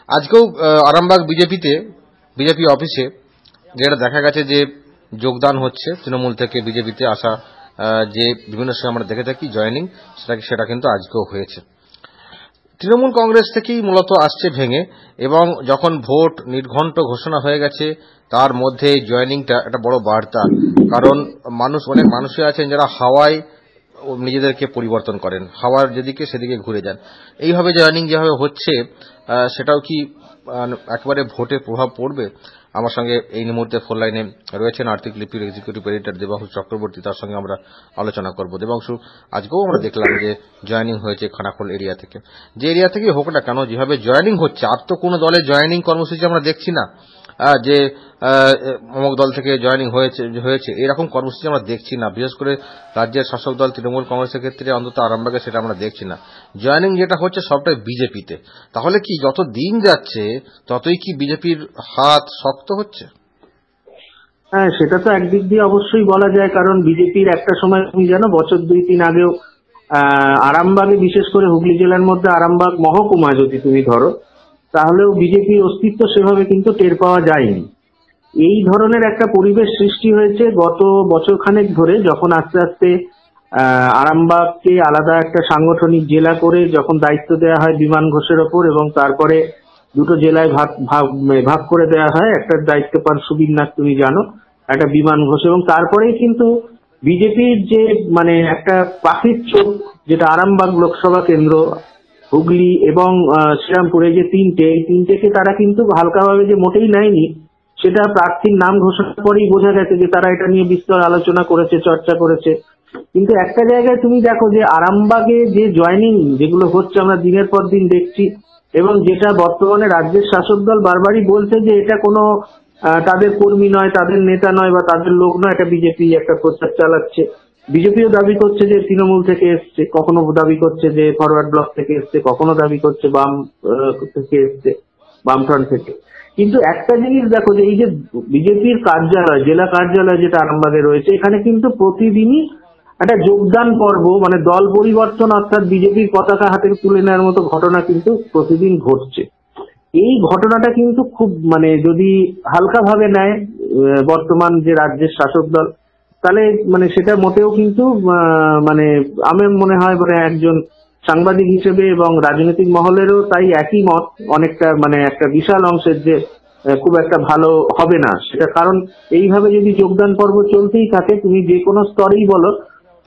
আজকেও আরামবাগ বিজেপি অফিসে যেটা দেখা গেছে যে যোগদান হচ্ছে তৃণমূল থেকে বিজেপিতে আসা, যে বিভিন্ন সময় আমরা দেখে থাকি জয়েনিং, সেটা কিন্তু আজকেও হয়েছে। তৃণমূল কংগ্রেস থেকেই মূলত আসছে ভেঙে, এবং যখন ভোট নির্ঘণ্ট ঘোষণা হয়ে গেছে তার মধ্যে জয়েনিংটা একটা বড় বার্তা। কারণ অনেক মানুষই আছেন যারা হাওয়ায় নিজেদেরকে পরিবর্তন করেন, হাওয়ার যেদিকে সেদিকে ঘুরে যান। এইভাবে জয়েনিং যেভাবে হচ্ছে সেটাও কি একেবারে ভোটে প্রভাব পড়বে? আমার সঙ্গে এই মুহূর্তে ফোন লাইনে রয়েছেন আর্থিক লিপির এক্সিকিউটিভ এডিটর দেবাংশু চক্রবর্তী, তার সঙ্গে আমরা আলোচনা করব। দেবাংশু, আজকেও আমরা দেখলাম যে জয়েনিং হয়েছে খানাখোল এরিয়া থেকে। যে এরিয়া থেকে হোক না কেন, যেভাবে জয়েনিং হচ্ছে, আর তো কোনো দলের জয়েনিং কর্মসূচি আমরা দেখছি না যে অমুক দল থেকে জয়েনিং হয়েছে এরকম কর্মসূচি আমরা দেখছি না। বিশেষ করে রাজ্যের শাসক দল তৃণমূল কংগ্রেসের ক্ষেত্রে অন্তত আরামবাগে সেটা আমরা দেখছি না। জয়েনিং যেটা হচ্ছে সবটাই বিজেপিতে। তাহলে কি যত দিন যাচ্ছে ততই কি বিজেপির হাত শক্ত হচ্ছে? হ্যাঁ, সেটা তো একদিক দিয়ে অবশ্যই বলা যায়, কারণ বিজেপির একটা সময় তুমি জানো বছর 2-3 আগেও আরামবাগে, বিশেষ করে হুগলি জেলার মধ্যে আরামবাগ মহকুমা যদি তুমি ধরো, তাহলেও বিজেপির অস্তিত্ব সেভাবে কিন্তু টের পাওয়া যায়নি। এই ধরনের একটা পরিবেশ সৃষ্টি হয়েছে গত বছর খানেক ধরে, যখন আস্তে আস্তে আরামবাগকে আলাদা একটা সাংগঠনিক জেলা করে যখন দায়িত্ব দেওয়া হয় বিমান ঘোষের ওপর, এবং তারপরে দুটো জেলায় ভাগ ভাগ ভাগ করে দেওয়া হয়। একটা দায়িত্ব পান সুবীর নাথ, তুমি জানো, একটা বিমান ঘোষ, এবং তারপরেই কিন্তু বিজেপির যে মানে একটা পাখির চোখ, যেটা আরামবাগ লোকসভা কেন্দ্র, হুগলি এবং শ্রীরামপুরে, যে এই তিনটেকে তারা কিন্তু হালকাভাবে যে মোটেই নেয়নি, সেটা প্রার্থীর নাম ঘোষণার পরেই বোঝা গেছে যে তারা এটা নিয়ে বিস্তর আলোচনা করেছে, চর্চা করেছে। কিন্তু একটা জায়গায় তুমি দেখো যে আরামবাগে যে জয়েনিং যেগুলো হচ্ছে আমরা দিনের পর দিন দেখছি, এবং যেটা বর্তমানে রাজ্যের শাসক দল বারবারই বলছে যে এটা কোনো তাদের কর্মী নয়, তাদের নেতা নয়, বা তাদের লোক নয়, এটা বিজেপি একটা প্রচার চালাচ্ছে। বিজেপিও দাবি করছে যে তৃণমূল থেকে এসছে, কখনো দাবি করছে যে ফরওয়ার্ড ব্লক থেকে এসছে, কখনো দাবি করছে বাম থেকে এসছে, বামফ্রন্ট থেকে। কিন্তু একটা জিনিস দেখো, যে এই যে বিজেপির কার্যালয়, জেলা কার্যালয় যেটা আরামবাগে রয়েছে, এখানে কিন্তু প্রতিদিনই একটা যোগদান পর্ব, মানে দল পরিবর্তন, অর্থাৎ বিজেপির পতাকা হাতে তুলে নেওয়ার মতো ঘটনা কিন্তু প্রতিদিন ঘটছে। এই ঘটনাটা কিন্তু খুব, মানে যদি হালকাভাবে নেয় বর্তমান যে রাজ্যের শাসক দল, তাহলে মানে সেটা মোটেও কিন্তু মানে আমার মনে হয় মানে একজন সাংবাদিক হিসেবে এবং রাজনৈতিক মহলেরও তাই একই মত অনেকটা, মানে একটা বিশাল অংশের, যে খুব একটা ভালো হবে না সেটা। কারণ এইভাবে যদি যোগদান পর্ব চলতেই থাকে, তুমি যে কোনো স্তরেই বলো,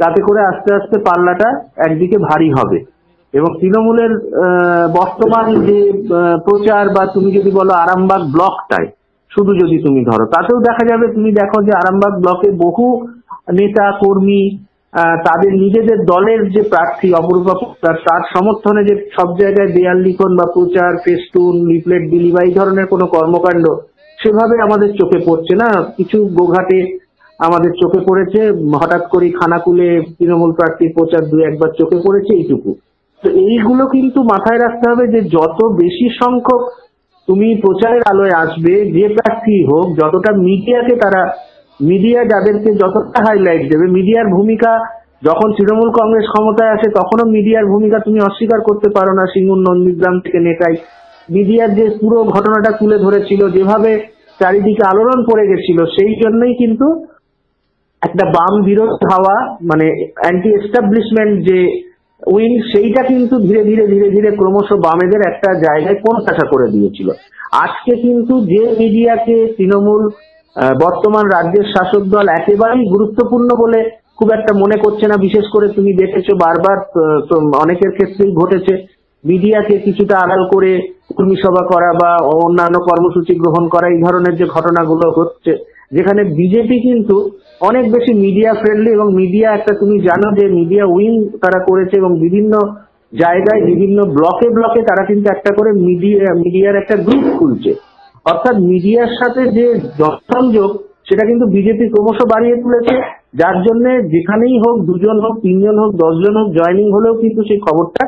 তাতে করে আস্তে আস্তে পাল্লাটা একদিকে ভারী হবে। এবং তৃণমূলের বর্তমান যে প্রচার, বা তুমি যদি বলো আরামবাগ ব্লকটায় শুধু যদি তুমি ধরো, তাতেও দেখা যাবে, তুমি দেখো যে আরামবাগ ব্লকে বহু নেতা কর্মী তাদের নিজেদের দলের যে প্রার্থী অপরূপা পোদ্দার, তার সমর্থনে যে সব জায়গায় দেয়াল লিখন বা প্রচার, ফেস্টুন, লিফলেট বিলি বা এই ধরনের কোনো কর্মকাণ্ড সেভাবে আমাদের চোখে পড়ছে না। কিছু গোঘাটে আমাদের চোখে পড়েছে, হঠাৎ করে খানাকুলে তৃণমূল প্রার্থীর প্রচার 2-1বার চোখে পড়েছে, এইটুকু। তো এইগুলো কিন্তু মাথায় রাখতে হবে যে যত বেশি সংখ্যক তুমি প্রচারের আলোয় আসবে, যে প্রার্থী হোক, যতটা মিডিয়াকে তারা, মিডিয়া যাদেরকে যতটা হাইলাইট দেবে, মিডিয়ার ভূমিকা, যখন তৃণমূল কংগ্রেস ক্ষমতায় আসে তখনও মিডিয়ার ভূমিকা তুমি অস্বীকার করতে পারো না। সিঙ্গুর নন্দীগ্রাম থেকে নেতাই মিডিয়ার যে পুরো ঘটনাটা তুলে ধরেছিল, যেভাবে চারিদিকে আলোড়ন পড়ে গেছিল, সেই জন্যই কিন্তু একটা বাম বিরোধ হাওয়া, মানে অ্যান্টি এস্টাবলিশমেন্ট যে উইং, সেইটা কিন্তু ধীরে ধীরে ধীরে ধীরে ক্রমশ বামেদের একটা জায়গায় কোণঠাসা করে দিয়েছিল। আজকে কিন্তু যে মিডিয়াকে তৃণমূল বর্তমান রাজ্যের শাসক দল একেবারেই গুরুত্বপূর্ণ বলে খুব একটা মনে করছে না, বিশেষ করে তুমি দেখেছো বারবার অনেকের ক্ষেত্রেই ঘটেছে, মিডিয়াকে কিছুটা আড়াল করে কর্মী সভা করা বা অন্যান্য কর্মসূচি গ্রহণ করা, এই ধরনের যে ঘটনাগুলো হচ্ছে, যেখানে বিজেপি কিন্তু অনেক বেশি মিডিয়া ফ্রেন্ডলি, এবং মিডিয়া একটা, তুমি জানো যে মিডিয়া উইং তারা করেছে, এবং বিভিন্ন জায়গায় বিভিন্ন ব্লকে ব্লকে তারা কিন্তু একটা করে মিডিয়ার একটা গ্রুপ খুলছে। অর্থাৎ মিডিয়ার সাথে যে সংযোগ, সেটা কিন্তু বিজেপি ক্রমশ বাড়িয়ে তুলেছে, যার জন্য যেখানেই হোক, 2জন হোক, 3জন হোক, 10জন হোক, জয়েনিং হলেও কিন্তু সেই খবরটা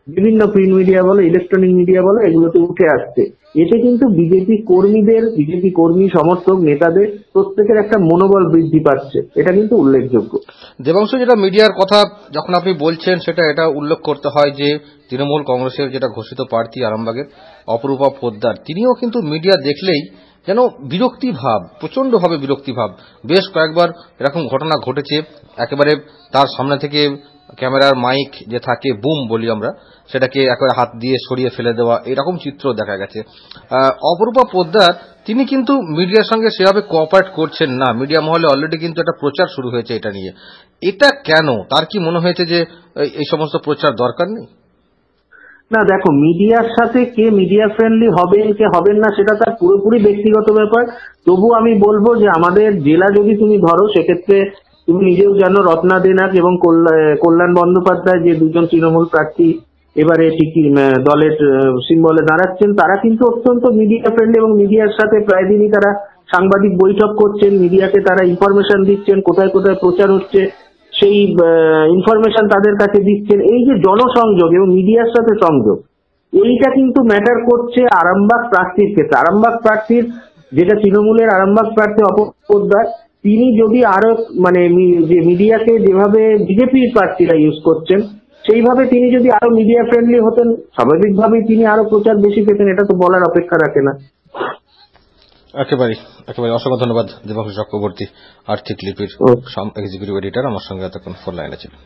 বিভিন্ন প্রিন্ট মিডিয়া বলো, ইলেকট্রনিক মিডিয়া বলো, এগুলোতে উঠে আসছে। এতে কিন্তু বিজেপি কর্মীদের, বিজেপি কর্মী সমর্থক নেতাদের প্রত্যেকের একটা মনোবল বৃদ্ধি পাচ্ছে, এটা কিন্তু উল্লেখযোগ্য। দেবাংশু, যেটা মিডিয়ার কথা যখন আপনি বলছেন সেটা এটা উল্লেখ করতে হয় যে তৃণমূল কংগ্রেসের যেটা ঘোষিত প্রার্থী আরামবাগের অপরূপা পোদ্দার, তিনিও কিন্তু মিডিয়া দেখলেই যেন বিরক্তি ভাব, প্রচন্ড ভাবে বিরক্তি ভাব। বেশ কয়েকবার এরকম ঘটনা ঘটেছে, একেবারে তার সামনে থেকে ক্যামেরার মাইক যে থাকে, বুম বলি আমরা, সেটাকে একেবারে হাত দিয়ে সরিয়ে ফেলে দেওয়া, এরকম চিত্র দেখা গেছে। অপরূপা পোদ্দার তিনি কিন্তু মিডিয়ার সঙ্গে সেভাবে কোঅপারেট করছেন না। মিডিয়া মহলে অলরেডি কিন্তু একটা প্রচার শুরু হয়েছে এটা নিয়ে। এটা কেন? তার কি মনে হয়েছে যে এই সমস্ত প্রচার দরকার নেই? না দেখো, মিডিয়ার সাথে কে মিডিয়া ফ্রেন্ডলি হবেন কে হবেন না সেটা তার পুরোপুরি ব্যক্তিগত ব্যাপার। তবু আমি বলবো যে আমাদের জেলা যদি তুমি ধরো, সেক্ষেত্রে তুমি নিজেও জানো রত্না দেনাক এবং কল্যাণ বন্দ্যোপাধ্যায়, যে দুজন তৃণমূল প্রার্থী এবারে টিকি দলের সিম্বলে দাঁড়াচ্ছেন, তারা কিন্তু অত্যন্ত মিডিয়া ফ্রেন্ডলি এবং মিডিয়ার সাথে প্রায় দিনই তারা সাংবাদিক বৈঠক করছেন, মিডিয়াকে তারা ইনফরমেশন দিচ্ছেন, কোথায় কোথায় প্রচার হচ্ছে সেই ইনফরমেশন তাদের কাছে দিচ্ছেন। এই যে জনসংযোগ এবং মিডিয়ার সাথে সংযোগ, এইটা কিন্তু ম্যাটার করছে আরামবাগ প্রার্থীর ক্ষেত্রে। আরামবাগ প্রার্থীর, যেটা তৃণমূলের আরামবাগ প্রার্থী অপোদ্দার, তিনি যদি আরো মানে যে মিডিয়াকে যেভাবে বিজেপির প্রার্থীরা ইউজ করছেন, সেইভাবে তিনি যদি আরো মিডিয়া ফ্রেন্ডলি হতেন, স্বাভাবিকভাবেই তিনি আরো প্রচার বেশি পেতেন, এটা তো বলার অপেক্ষা রাখে না। একেবারে একেবারে অসংখ্য ধন্যবাদ দেবাংশু চক্রবর্তী, আর্থিক লিপির ও এক্সিকিউটিভ এডিটর, আমার সঙ্গে এতক্ষণ ফোন লাইনে ছিলেন।